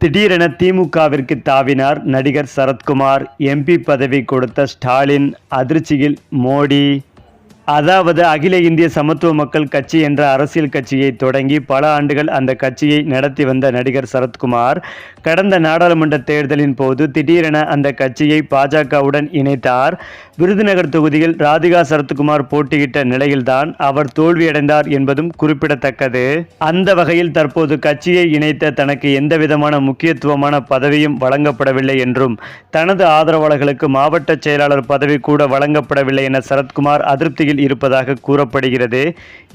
திடீரென திமுகவிற்கு தாவினார் நடிகர் சரத்குமார். எம்பி பதவி கொடுத்த ஸ்டாலின் அதிர்ச்சியில் மோடி. அதாவது அகில இந்திய சமத்துவ மக்கள் கட்சி என்ற அரசியல் கட்சியை தொடங்கி பல ஆண்டுகள் அந்த கட்சியை நடத்தி வந்த நடிகர் சரத்குமார் கடந்த நாடாளுமன்ற தேர்தலின் போது திடீரென அந்த கட்சியை பாஜகவுடன் இணைத்தார். விருதுநகர் தொகுதியில் ராதிகா சரத்குமார் போட்டியிட்ட நிலையில்தான் அவர் தோல்வியடைந்தார் என்பதும் குறிப்பிடத்தக்கது. அந்த வகையில் தற்போது கட்சியை இணைத்த தனக்கு எந்தவிதமான முக்கியத்துவமான பதவியும் வழங்கப்படவில்லை என்றும் தனது ஆதரவாளர்களுக்கு மாவட்ட செயலாளர் பதவி கூட வழங்கப்படவில்லை என சரத்குமார் அதிருப்தியில் இருப்பதாக கூறப்படுகிறது.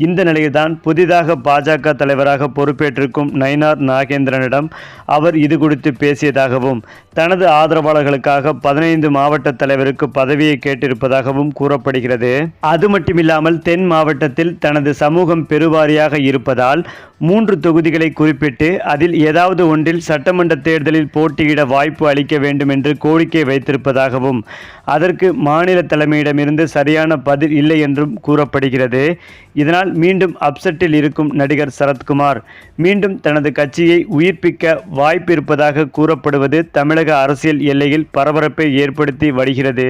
இந்த நிலையில்தான் புதிதாக பாஜக தலைவராக பொறுப்பேற்றிருக்கும் நயினார் நாகேந்திரனிடம் அவர் இது குறித்து பேசியதாகவும் தனது ஆதரவாளர்களுக்காக 15 மாவட்ட தலைவருக்கு பதவியை கேட்டிருப்பதாகவும் கூறப்படுகிறது. அது மட்டுமில்லாமல் தென் மாவட்டத்தில் தனது சமூகம் பெருவாரியாக இருப்பதால் 3 தொகுதிகளை குறிப்பிட்டு அதில் ஏதாவது ஒன்றில் சட்டமன்ற தேர்தலில் போட்டியிட வாய்ப்பு அளிக்க வேண்டும் என்று கோரிக்கை வைத்திருப்பதாகவும் அதற்கு மாநில தலைமையிடமிருந்து சரியான பதில் இல்லை என்றும் கூறப்படுகிறது. இதனால் மீண்டும் அப்செட்டில் இருக்கும் நடிகர் சரத்குமார் மீண்டும் தனது கட்சியை உயிர்ப்பிக்க வாய்ப்பு இருப்பதாக கூறப்படுவது தமிழக அரசியல் எல்லையில் பரபரப்பை ஏற்படுத்தி வருகிறது.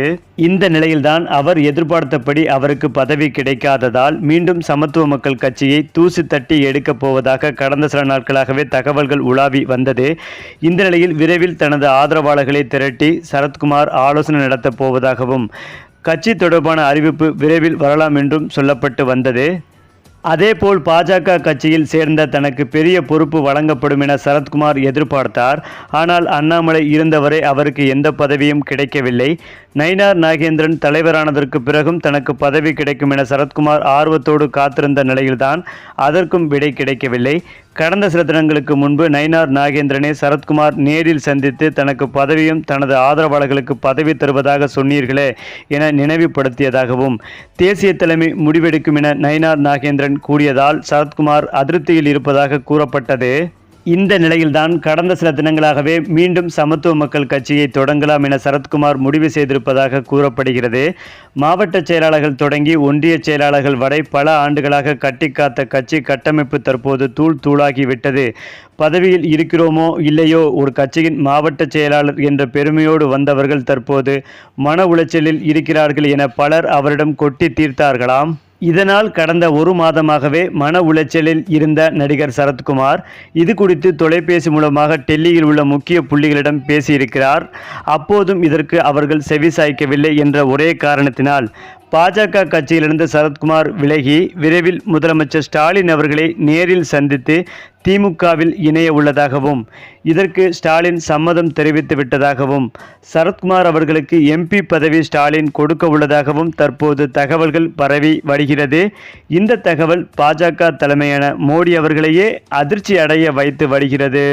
இந்த நிலையில்தான் அவர் எதிர்பார்த்தபடி அவருக்கு பதவி கிடைக்காததால் மீண்டும் சமத்துவ மக்கள் கட்சியை தூசி தட்டி எடுக்கப் போவதாக கடந்த சில நாட்களாகவே தகவல்கள் உலாவி வந்தது. இந்த நிலையில் விரைவில் தனது ஆதரவாளர்களை திரட்டி சரத்குமார் ஆலோசனை நடத்தப் போவதாகவும் கட்சி தொடர்பான அறிவிப்பு விரைவில் வரலாம் என்றும் சொல்லப்பட்டு வந்தது. அதேபோல் பாஜக கட்சியில் சேர்ந்த தனக்கு பெரிய பொறுப்பு வழங்கப்படும் என சரத்குமார் எதிர்பார்த்தார். ஆனால் அண்ணாமலை இருந்தவரை அவருக்கு எந்த பதவியும் கிடைக்கவில்லை. நயினார் நாகேந்திரன் தலைவரானதற்கு பிறகும் தனக்கு பதவி கிடைக்கும் என சரத்குமார் ஆர்வத்தோடு காத்திருந்த நிலையில்தான் அதற்கும் விடை கிடைக்கவில்லை. கடந்த சில தினங்களுக்கு முன்பு நயினார் நாகேந்திரனை சரத்குமார் நேரில் சந்தித்து தனக்கு பதவியும் தனது ஆதரவாளர்களுக்கு பதவி தருவதாக சொன்னீர்களே என நினைவுபடுத்தியதாகவும் தேசிய தலைமை முடிவெடுக்கும் என நயினார் நாகேந்திரன் கூறியதால் சரத்குமார் அதிருப்தியில் இருப்பதாக கூறப்பட்டது. இந்த நிலையில்தான் கடந்த சில தினங்களாகவே மீண்டும் சமத்துவ மக்கள் கட்சியை தொடங்கலாம் என சரத்குமார் முடிவு செய்திருப்பதாக கூறப்படுகிறது. மாவட்ட செயலாளர்கள் தொடங்கி ஒன்றிய செயலாளர்கள் வரை பல ஆண்டுகளாக கட்டிக்காத்த கட்சி கட்டமைப்பு தற்போது தூள் தூளாகிவிட்டது. பதவியில் இருக்கிறோமோ இல்லையோ ஒரு கட்சியின் மாவட்ட செயலாளர் என்ற பெருமையோடு வந்தவர்கள் தற்போது மன உளைச்சலில் இருக்கிறார்கள் என பலர் அவரிடம் கொட்டி தீர்த்தார்களாம். இதனால் கடந்த ஒரு மாதமாகவே மன உளைச்சலில் இருந்த நடிகர் சரத்குமார் இது குறித்து தொலைபேசி மூலமாக டெல்லியில் உள்ள முக்கிய புள்ளிகளிடம் பேசியிருக்கிறார். அப்போதும் இதற்கு அவர்கள் செவிசாய்க்கவில்லை என்ற ஒரே காரணத்தினால் பாஜக கட்சியிலிருந்து சரத்குமார் விலகி விரைவில் முதலமைச்சர் ஸ்டாலின் அவர்களை நேரில் சந்தித்து திமுகவில் இணைய உள்ளதாகவும் இதற்கு ஸ்டாலின் சம்மதம் தெரிவித்து விட்டதாகவும் சரத்குமார் அவர்களுக்கு எம்பி பதவி ஸ்டாலின் கொடுக்க உள்ளதாகவும் தற்போது தகவல்கள் பரவி வருகிறது. இந்த தகவல் பாஜக தலைமையான மோடி அவர்களையே அதிர்ச்சி அடைய வைத்து வருகிறது.